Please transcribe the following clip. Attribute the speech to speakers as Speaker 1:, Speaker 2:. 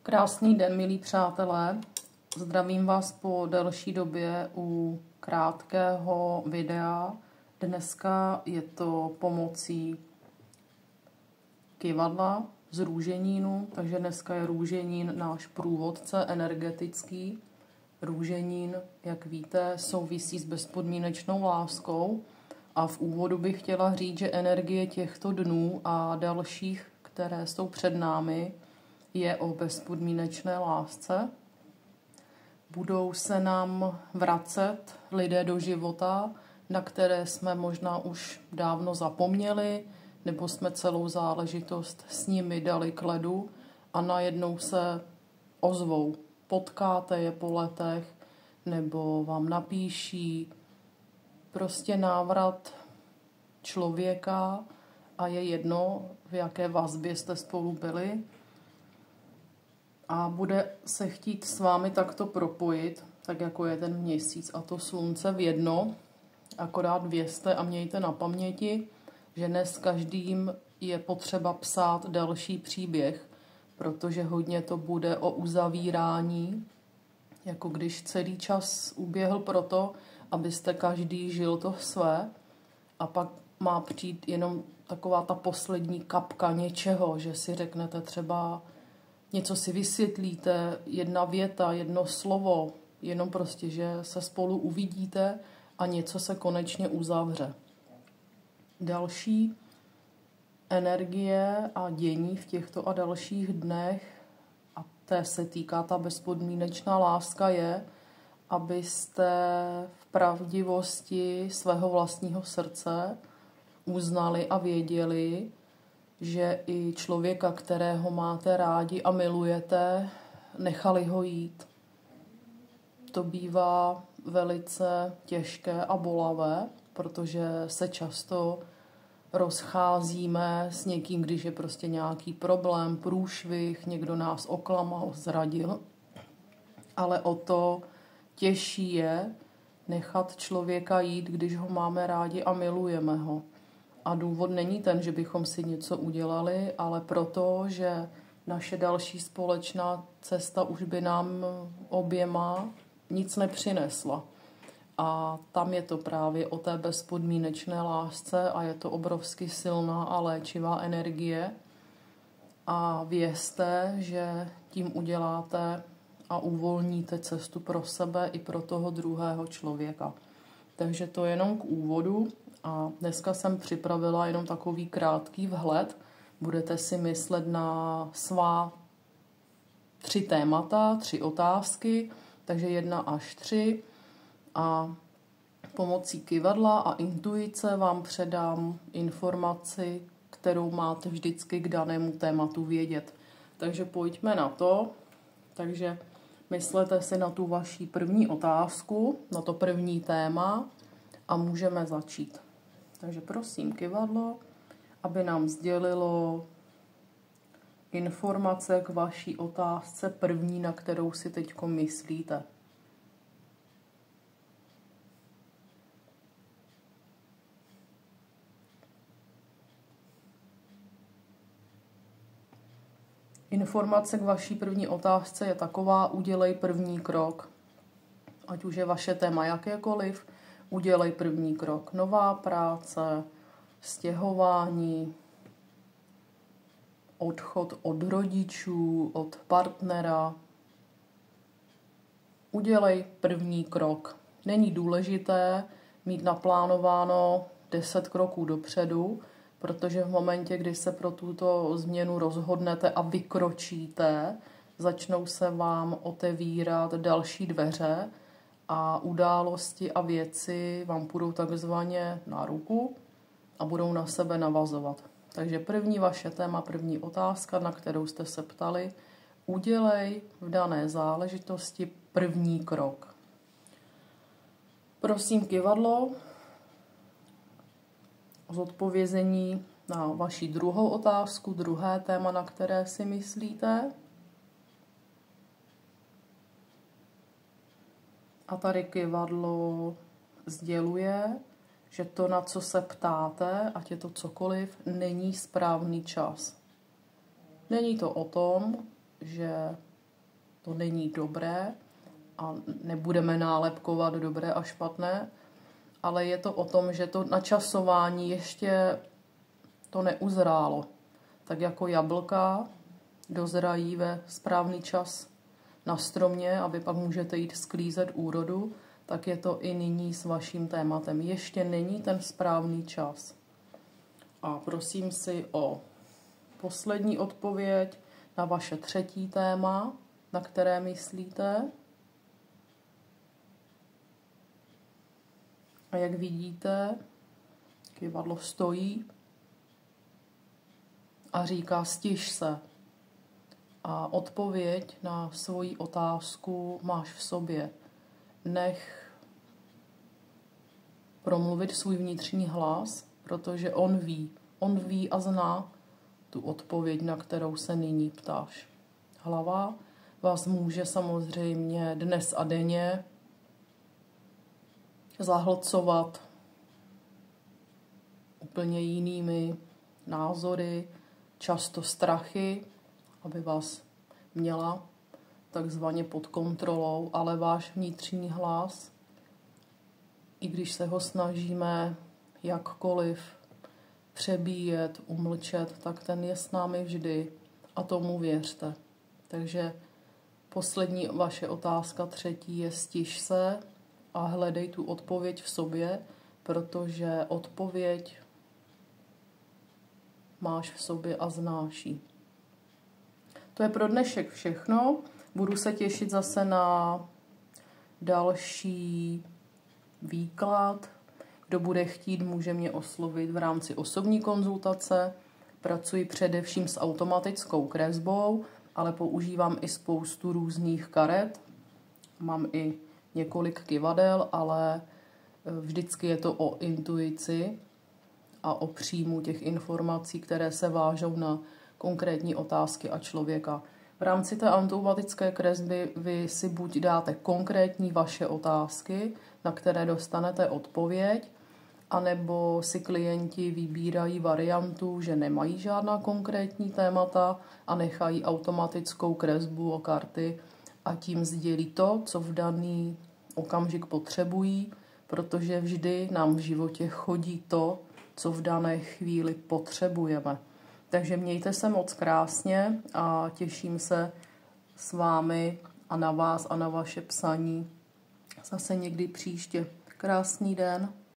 Speaker 1: Krásný den, milí přátelé. Zdravím vás po delší době u krátkého videa. Dneska je to pomocí kyvadla z růženínu, takže dneska je růženín náš průvodce energetický. Růženín, jak víte, souvisí s bezpodmínečnou láskou a v úvodu bych chtěla říct, že energie těchto dnů a dalších, které jsou před námi, je o bezpodmínečné lásce. Budou se nám vracet lidé do života, na které jsme možná už dávno zapomněli, nebo jsme celou záležitost s nimi dali k ledu a najednou se ozvou. Potkáte je po letech, nebo vám napíší. Prostě návrat člověka a je jedno, v jaké vazbě jste spolu byli. A bude se chtít s vámi takto propojit, tak jako je ten měsíc a to slunce v jedno. Akorát vězte a mějte na paměti, že dnes každým je potřeba psát další příběh, protože hodně to bude o uzavírání, jako když celý čas uběhl proto, abyste každý žil to své a pak má přijít jenom taková ta poslední kapka něčeho, že si řeknete třeba něco si vysvětlíte, jedna věta, jedno slovo, jenom prostě, že se spolu uvidíte a něco se konečně uzavře. Další energie a dění v těchto a dalších dnech, a té se týká ta bezpodmínečná láska, je, abyste v pravdivosti svého vlastního srdce uznali a věděli, že i člověka, kterého máte rádi a milujete, nechali ho jít. To bývá velice těžké a bolavé, protože se často rozcházíme s někým, když je prostě nějaký problém, průšvih, někdo nás oklamal, zradil. Ale o to těžší je nechat člověka jít, když ho máme rádi a milujeme ho. A důvod není ten, že bychom si něco udělali, ale proto, že naše další společná cesta už by nám oběma nic nepřinesla. A tam je to právě o té bezpodmínečné lásce a je to obrovsky silná a léčivá energie. A vězte, že tím uděláte a uvolníte cestu pro sebe i pro toho druhého člověka. Takže to jenom k úvodu. A dneska jsem připravila jenom takový krátký vhled. Budete si myslet na svá 3 témata, 3 otázky, takže 1 až 3. A pomocí kyvadla a intuice vám předám informaci, kterou máte vždycky k danému tématu vědět. Takže pojďme na to. Takže myslete si na tu vaši první otázku, na to první téma a můžeme začít. Takže prosím kyvadlo, aby nám sdělilo informace k vaší otázce první, na kterou si teďko myslíte. Informace k vaší první otázce je taková: udělej první krok. Ať už je vaše téma jakékoliv, udělej první krok. Nová práce, stěhování, odchod od rodičů, od partnera. Udělej první krok. Není důležité mít naplánováno 10 kroků dopředu, protože v momentě, kdy se pro tuto změnu rozhodnete a vykročíte, začnou se vám otevírat další dveře a události a věci vám půjdou takzvaně na ruku a budou na sebe navazovat. Takže první vaše téma, první otázka, na kterou jste se ptali: udělej v dané záležitosti první krok. Prosím kyvadlo o zodpovězení na vaši druhou otázku, druhé téma, na které si myslíte. A tady kyvadlo sděluje, že to, na co se ptáte, ať je to cokoliv, není správný čas. Není to o tom, že to není dobré a nebudeme nálepkovat dobré a špatné, ale je to o tom, že to načasování ještě to neuzrálo. Tak jako jablka dozrají ve správný čas na stromě a vy pak můžete jít sklízet úrodu, tak je to i nyní s vaším tématem. Ještě není ten správný čas. A prosím si o poslední odpověď na vaše třetí téma, na které myslíte. A jak vidíte, kyvadlo stojí a říká stiž se. A odpověď na svoji otázku máš v sobě. Nech promluvit svůj vnitřní hlas, protože on ví a zná tu odpověď, na kterou se nyní ptáš. Hlava vás může samozřejmě dnes a denně zahlcovat úplně jinými názory, často strachy, aby vás měla takzvaně pod kontrolou, ale váš vnitřní hlas, i když se ho snažíme jakkoliv přebíjet, umlčet, tak ten je s námi vždy a tomu věřte. Takže poslední vaše otázka, třetí, je stiž se a hledej tu odpověď v sobě, protože odpověď máš v sobě a znáš ji. To je pro dnešek všechno. Budu se těšit zase na další výklad. Kdo bude chtít, může mě oslovit v rámci osobní konzultace. Pracuji především s automatickou kresbou, ale používám i spoustu různých karet. Mám i několik kyvadel, ale vždycky je to o intuici a o příjmu těch informací, které se vážou na konkrétní otázky a člověka. V rámci té automatické kresby vy si buď dáte konkrétní vaše otázky, na které dostanete odpověď, anebo si klienti vybírají variantu, že nemají žádná konkrétní témata a nechají automatickou kresbu o karty a tím sdělí to, co v daný okamžik potřebují, protože vždy nám v životě chodí to, co v dané chvíli potřebujeme. Takže mějte se moc krásně a těším se s vámi a na vás a na vaše psaní zase někdy příště. Krásný den.